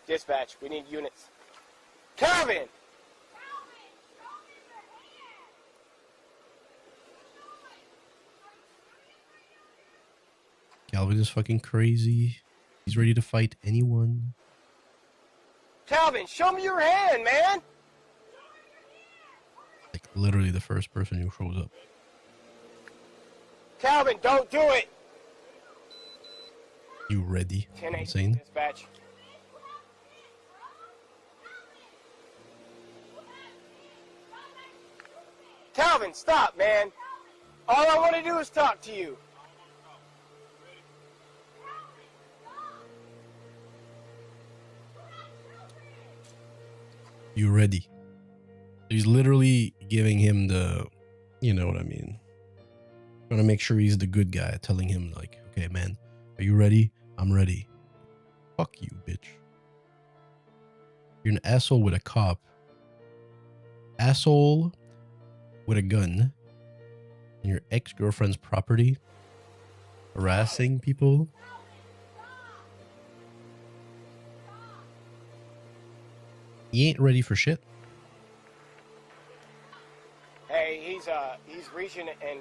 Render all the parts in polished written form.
Dispatch, we need units. Calvin! Calvin is fucking crazy. He's ready to fight anyone. Calvin, show me your hand, man! Like literally the first person who shows up. Calvin, don't do it! You ready? 10-8 Insane. dispatch. Calvin, stop, man. All I want to do is talk to you. You ready? He's literally giving him the, you know what I mean? Trying to make sure he's the good guy, telling him like, okay, man, are you ready? I'm ready. Fuck you, bitch. You're an asshole with a cop. Asshole with a gun. And your ex-girlfriend's property. Harassing people. He ain't ready for shit. Hey, he's reaching and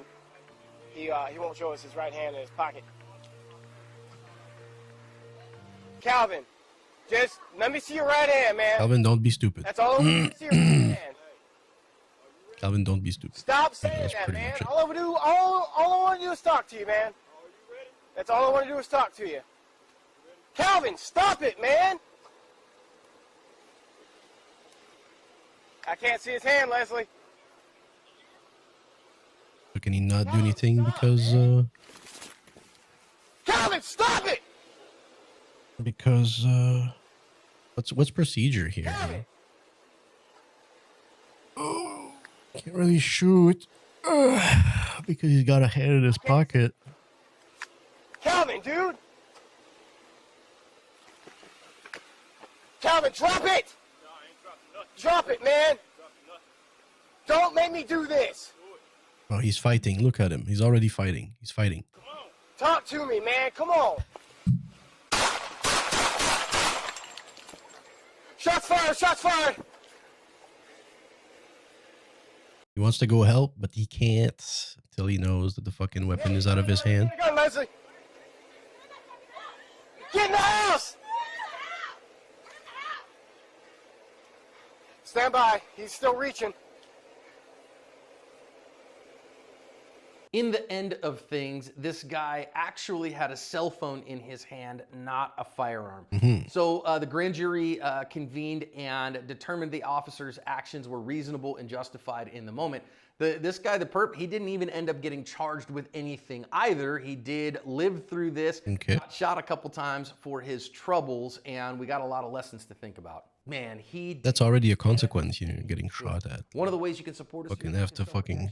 he won't show us his right hand in his pocket. Calvin, just let me see your right hand, man. Calvin, don't be stupid. That's all I want to see, your right hand. Calvin, don't be stupid. Stop saying that, man. All I want to do is talk to you, man. That's all I want to do is talk to you. Calvin, stop it, man. I can't see his hand, Leslie. So can he not do anything because Calvin, stop it! Because what's procedure here? Calvin. Oh, can't really shoot because he's got a hand in his pocket. Calvin, dude. Calvin, drop it! Drop it, man! Don't make me do this! Oh, he's fighting. Look at him. He's already fighting. He's fighting. Talk to me, man. Come on. Shots fired! Shots fired! He wants to go help, but he can't until he knows that the fucking weapon is out of his hand. Get in the gun, Leslie! Get in the house! Stand by. He's still reaching. In the end of things, this guy actually had a cell phone in his hand, not a firearm. So the grand jury convened and determined the officer's actions were reasonable and justified in the moment. This guy, the perp, he didn't even end up getting charged with anything either. He did live through this, got shot a couple times for his troubles, and we got a lot of lessons to think about. Man, that's already a consequence, you know, getting shot at. One of the ways you can support us fucking have to fucking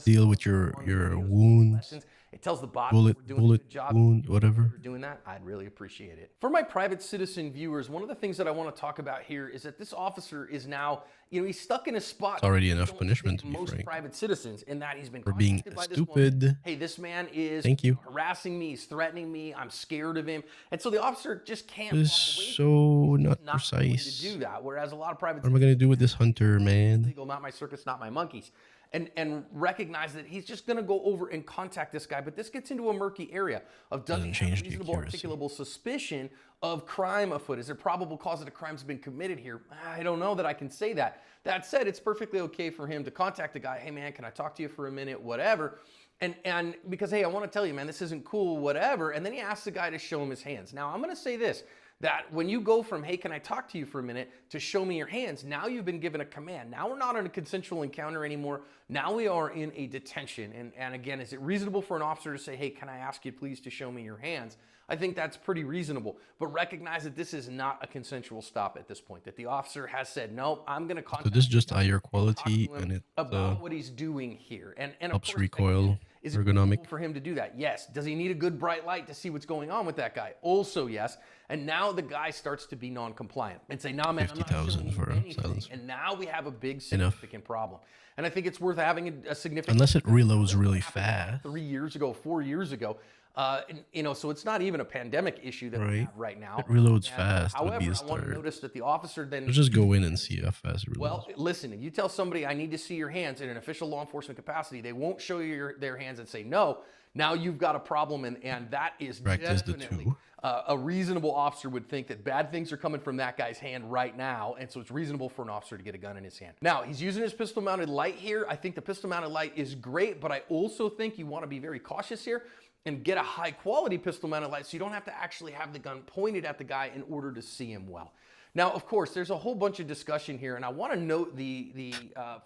deal with your wounds. It tells the bot bullet job wound, whatever. Doing that, I'd really appreciate it. For my private citizen viewers, one of the things that I want to talk about here is that this officer is now, you know, he's stuck in a spot. It's already enough punishment to be most frank. private citizens in that he's been for being by stupid. This hey, this man is harassing me. He's threatening me. I'm scared of him, and so the officer just can't. This is so not precise. To do that, whereas a lot of private. What am I gonna do with this hunter, man? Legal, not my circus, not my monkeys. And recognize that he's just going to go over and contact this guy. But this gets into a murky area of doesn't have reasonable, articulable suspicion of crime afoot. Is there probable cause that a crime's been committed here? I don't know that I can say that. That said, it's perfectly okay for him to contact the guy. Hey, man, can I talk to you for a minute? Whatever. And because, hey, I want to tell you, man, this isn't cool, whatever. And then he asks the guy to show him his hands. Now, I'm going to say this. That when you go from, hey, can I talk to you for a minute, to show me your hands, now you've been given a command. Now we're not in a consensual encounter anymore. Now we are in a detention. And again, is it reasonable for an officer to say, hey, can I ask you please to show me your hands? I think that's pretty reasonable. But recognize that this is not a consensual stop at this point. That the officer has said, no, I'm going to contact So this is just higher quality and it about what he's doing here. And helps recoil. Is it ergonomic for him to do that? Yes. Does he need a good bright light to see what's going on with that guy? Also, yes. And now the guy starts to be non-compliant and say, "Nah, man, 50,000 for a silencer." And now we have a big significant problem. And I think it's worth having a significant. Unless it reloads really fast. 3 years ago, 4 years ago, You know, so it's not even a pandemic issue that we have right now. It reloads And, fast. however, I want to notice that the officer then let's just go in and see how fast it reloads. Well, listen, if you tell somebody I need to see your hands in an official law enforcement capacity, they won't show you their hands and say no. Now you've got a problem, and that is definitely a reasonable officer would think that bad things are coming from that guy's hand right now, and so it's reasonable for an officer to get a gun in his hand. Now, he's using his pistol-mounted light here. I think the pistol-mounted light is great, but I also think you want to be very cautious here and get a high-quality pistol-mounted light so you don't have to actually have the gun pointed at the guy in order to see him well. Now, of course, there's a whole bunch of discussion here, and I want to note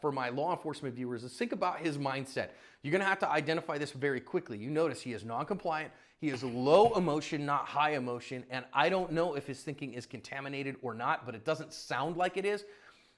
for my law enforcement viewers, is think about his mindset. You're going to have to identify this very quickly. You notice he is non-compliant, he is low emotion, not high emotion, and I don't know if his thinking is contaminated or not, but it doesn't sound like it is.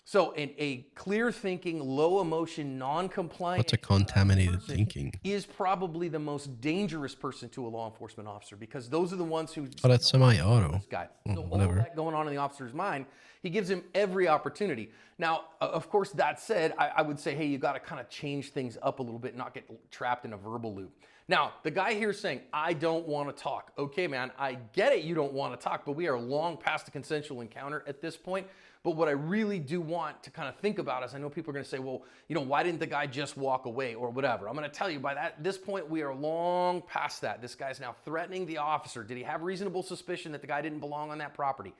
So a clear thinking, low emotion, non-compliant What's a contaminated thinking? Is probably the most dangerous person to a law enforcement officer, because those are the ones who... Oh, that's semi-auto. This guy. So whatever. All that going on in the officer's mind, he gives him every opportunity. Now, of course, that said, I would say, hey, you got to kind of change things up a little bit, not get trapped in a verbal loop. Now, the guy here is saying, I don't want to talk. Okay, man, I get it, you don't want to talk, but we are long past the consensual encounter at this point. But what I really do want to kind of think about is, I know people are going to say, well, you know, why didn't the guy just walk away or whatever? I'm going to tell you, by this point, we are long past that. This guy's now threatening the officer. Did he have reasonable suspicion that the guy didn't belong on that property?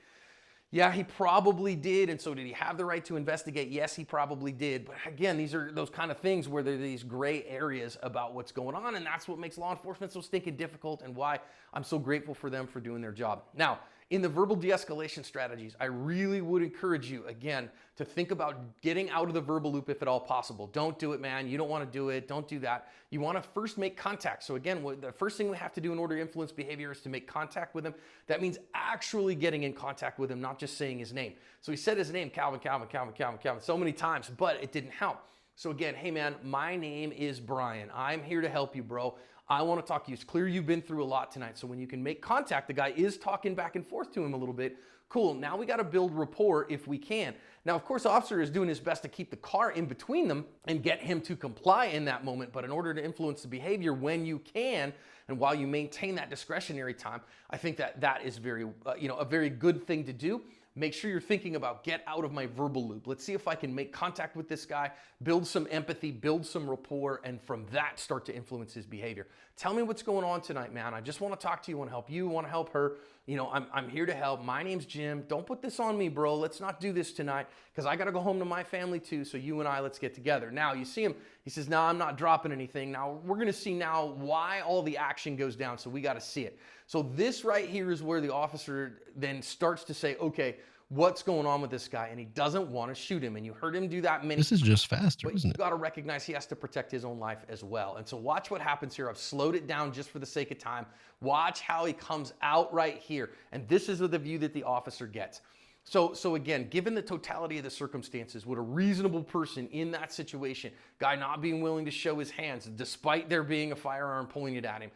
Yeah, he probably did. And so did he have the right to investigate? Yes, he probably did. But again, these are those kind of things where there are these gray areas about what's going on. And that's what makes law enforcement so stinking difficult, and why I'm so grateful for them for doing their job. Now, in the verbal de-escalation strategies, I really would encourage you, again, to think about getting out of the verbal loop if at all possible. Don't do it, man. You don't want to do it. Don't do that. You want to first make contact. So again, the first thing we have to do in order to influence behavior is to make contact with him. That means actually getting in contact with him, not just saying his name. So he said his name, Calvin, Calvin, Calvin, Calvin, Calvin, so many times, but it didn't help. So again, hey man, my name is Brian. I'm here to help you, bro. I want to talk to you. It's clear you've been through a lot tonight. So when you can make contact, the guy is talking back and forth to him a little bit. Cool. Now we got to build rapport if we can. Now, of course, the officer is doing his best to keep the car in between them and get him to comply in that moment. But in order to influence the behavior when you can, and while you maintain that discretionary time, I think that is very, a very good thing to do. Make sure you're thinking about, get out of my verbal loop. Let's see if I can make contact with this guy, build some empathy, build some rapport, and from that start to influence his behavior. Tell me what's going on tonight, man. I just want to talk to you, want to help you, want to help her. You know, I'm here to help. My name's Jim. Don't put this on me, bro. Let's not do this tonight, because I got to go home to my family too, so you and I, let's get together. Now, you see him, he says, no, I'm not dropping anything. Now, we're going to see now why all the action goes down, so we got to see it. So this right here is where the officer then starts to say, okay, what's going on with this guy? And he doesn't want to shoot him. And you heard him do that many times. This is just faster, isn't it? You got to recognize he has to protect his own life as well. And so watch what happens here. I've slowed it down just for the sake of time. Watch how he comes out right here. And this is the view that the officer gets. So again, given the totality of the circumstances, would a reasonable person in that situation, guy not being willing to show his hands, despite there being a firearm pointed at him,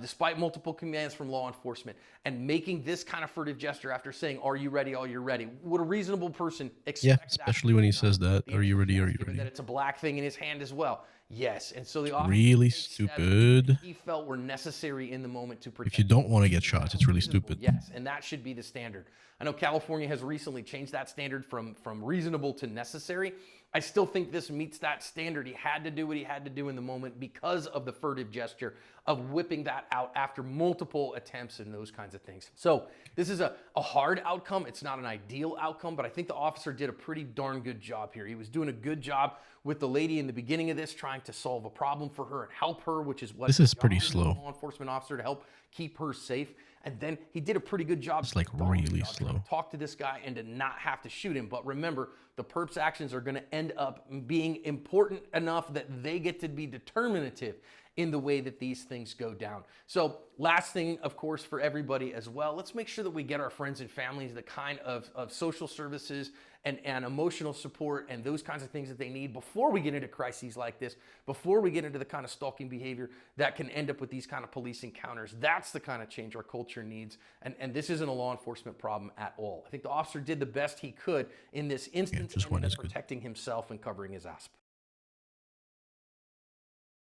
despite multiple commands from law enforcement, and making this kind of furtive gesture after saying, are you ready? Are you ready? Would a reasonable person expect that? Especially when he says that, are you ready? Are you ready? That it's a black thing in his hand as well. Yes, and so the officer really stupid. He felt were necessary in the moment to protect. If you don't want to get shot, it's really stupid. Yes, and that should be the standard. I know California has recently changed that standard from reasonable to necessary. I still think this meets that standard. He had to do what he had to do in the moment because of the furtive gesture of whipping that out after multiple attempts and those kinds of things. So this is a hard outcome. It's not an ideal outcome, but I think the officer did a pretty darn good job here. He was doing a good job with the lady in the beginning of this, trying to solve a problem for her and help her, which is what this is pretty slow. Law enforcement officer to help keep her safe. And then he did a pretty good job. It's like really slow. Talk to this guy and to not have to shoot him. But remember, the perp's actions are going to end up being important enough that they get to be determinative in the way that these things go down. So last thing, of course, for everybody as well, let's make sure that we get our friends and families the kind of social services and emotional support and those kinds of things that they need before we get into crises like this, before we get into the kind of stalking behavior that can end up with these kind of police encounters. That's the kind of change our culture needs. And this isn't a law enforcement problem at all. I think the officer did the best he could in this instance, protecting himself and covering his ass.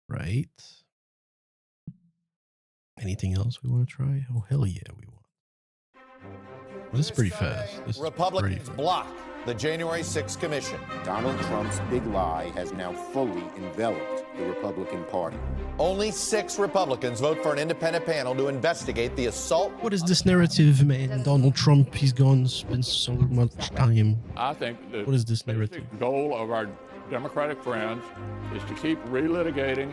Right. Anything else we want to try? Oh, hell yeah, we want. This is pretty fast. This Republicans block the January 6th commission. Donald Trump's big lie has now fully enveloped the Republican Party. Only 6 Republicans vote for an independent panel to investigate the assault. What is this narrative, man? Donald Trump, he's gone, spent so much time. I think the What is this narrative? goal of our Democratic friends is to keep relitigating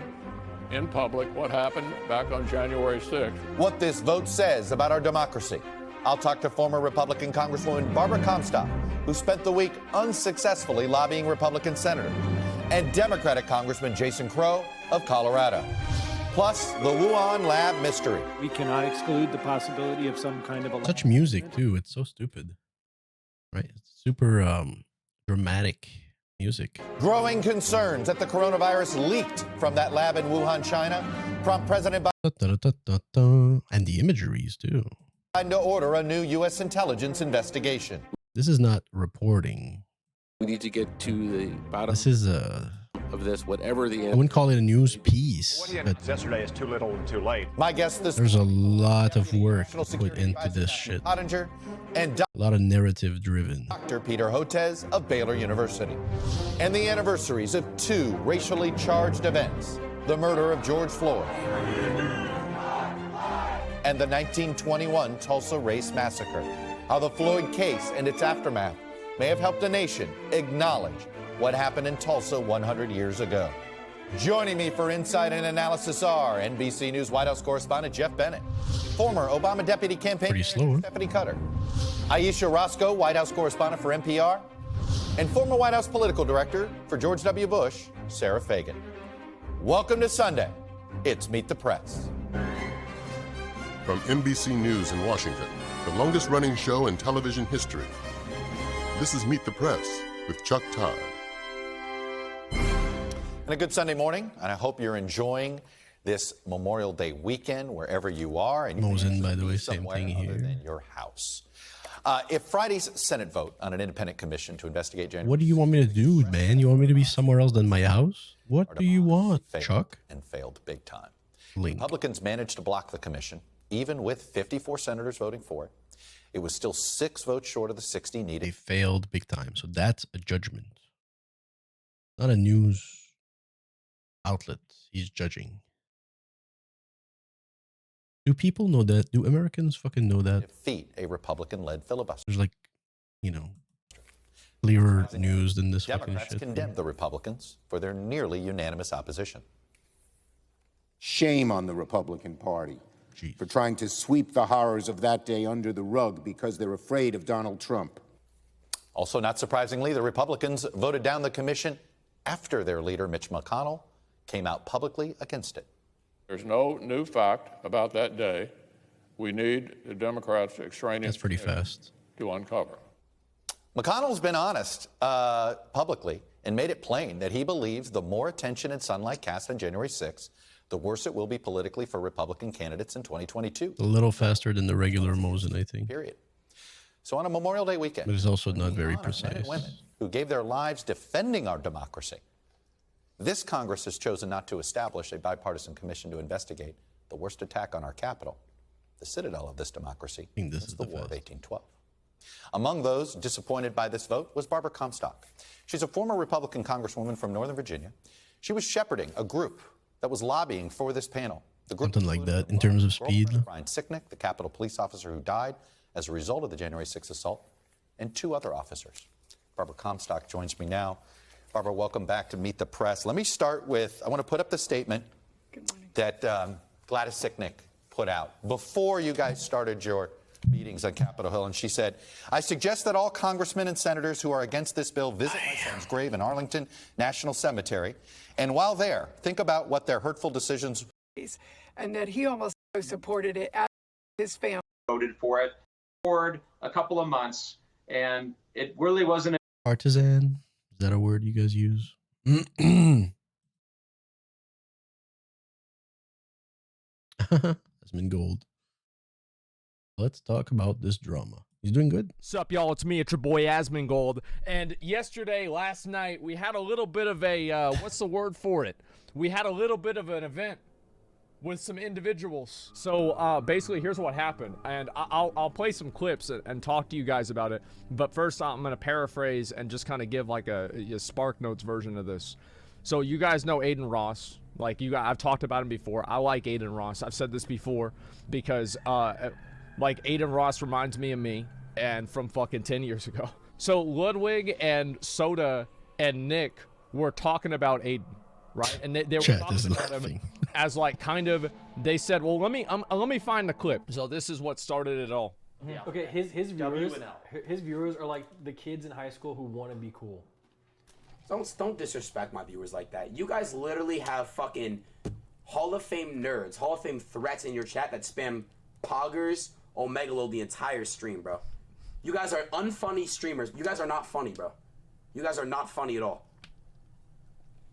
in public what happened back on January 6th. What this vote says about our democracy. I'll talk to former Republican Congresswoman Barbara Comstock, who spent the week unsuccessfully lobbying Republican senators, and Democratic Congressman Jason Crow of Colorado. Plus, the Wuhan lab mystery. We cannot exclude the possibility of some kind of a... Such music, too. It's so stupid. Right? It's super dramatic music. Growing concerns that the coronavirus leaked from that lab in Wuhan, China, prompt President And the imageries, too. Biden to order a new U.S. intelligence investigation. This is not reporting. We need to get to the bottom This is of this, whatever the I end. wouldn't call it a news piece, but Yesterday is too little and too late. My guest this there's a lot of work National put Security into Advisor this Daphne shit. Ottinger and A lot of narrative driven. Dr. Peter Hotez of Baylor University. And the anniversaries of 2 racially charged events, the murder of George Floyd and the 1921 Tulsa Race Massacre. How the Floyd case and its aftermath may have helped a nation acknowledge what happened in Tulsa 100 years ago. Joining me for insight and analysis are NBC News White House correspondent Jeff Bennett, former Obama deputy campaign Pretty slow, manager huh? Stephanie Cutter, Aisha Roscoe, White House correspondent for NPR, and former White House political director for George W. Bush, Sarah Fagan. Welcome to Sunday. It's Meet the Press. From NBC News in Washington, the longest-running show in television history. This is Meet the Press with Chuck Todd. And a good Sunday morning, and I hope you're enjoying this Memorial Day weekend wherever you are. And you Mosin, can by the be way, same somewhere thing other here. than your house. If Friday's Senate vote on an independent commission to investigate January What do you want me to do, man? You want me to be somewhere else than my house? What do you want, failed Chuck? and failed big time. Link. Republicans managed to block the commission, even with 54 senators voting for it. It was still 6 votes short of the 60 They needed. failed big time. So that's a judgment. Not a news outlet. He's judging. Do people know that? Do Americans fucking know that? Defeat a Republican-led filibuster. There's like, you know, clearer news than this fucking Democrats shit. condemned the Republicans for their nearly unanimous opposition. Shame on the Republican Party Jeez. for trying to sweep the horrors of that day under the rug because they're afraid of Donald Trump. Also, not surprisingly, the Republicans voted down the commission after their leader, Mitch McConnell, came out publicly against it. There's no new fact about that day. We need the Democrats' extraneous That's pretty fast. to uncover. McConnell's been honest publicly and made it plain that he believes the more attention and sunlight cast on January 6th, the worse it will be politically for Republican candidates in 2022. A little faster than the regular Mosin, I think. Period. So on a Memorial Day weekend, But it's also not we very honor men and precise. women who gave their lives defending our democracy. This Congress has chosen not to establish a bipartisan commission to investigate the worst attack on our capital, the citadel of this democracy, think this since is the the War of best. 1812. Among those disappointed by this vote was Barbara Comstock. She's a former Republican congresswoman from Northern Virginia. She was shepherding a group that was lobbying for this panel. The group Something like included that in terms of speed. girlfriend Brian Sicknick, the Capitol police officer who died as a result of the January 6th assault, and 2 other officers. Barbara Comstock joins me now. Barbara, welcome back to Meet the Press. Let me start with, I want to put up the statement that Gladys Sicknick put out before you guys started your meetings on Capitol Hill. And she said, I suggest that all congressmen and senators who are against this bill visit my son's grave in Arlington National Cemetery. And while there, think about what their hurtful decisions. And that he almost supported it as his family voted for it for a couple of months, and it really wasn't. Partisan? Is that a word you guys use? Asmongold. Let's talk about this drama. He's doing good. Sup, y'all? It's me, it's your boy Asmongold. And last night, we had a little bit of a, what's the word for it? We had a little bit of an event with some individuals. So basically, here's what happened, and I'll play some clips and talk to you guys about it. But first, I'm gonna paraphrase and just kind of give like a Spark Notes version of this. So you guys know Adin Ross. Like I've talked about him before. I like Adin Ross. I've said this before because like Adin Ross reminds me of me and from fucking 10 years ago. So Ludwig and Soda and Nick were talking about Adin, right? And they were talking about him as like kind of. They said, "Well, let me find the clip." So this is what started it all. Yeah. Okay, his viewers are like the kids in high school who want to be cool. Don't disrespect my viewers like that. You guys literally have fucking Hall of Fame nerds, Hall of Fame threats in your chat that spam poggers, Omegalo the entire stream, bro. You guys are unfunny streamers. You guys are not funny, bro. You guys are not funny at all.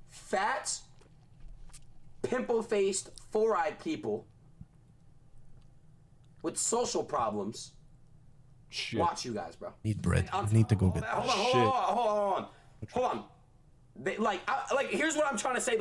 Fat, pimple-faced, four-eyed people with social problems. Shit. Watch you guys, bro. Need bread. Need to go get. Hold on. Here's what I'm trying to say though.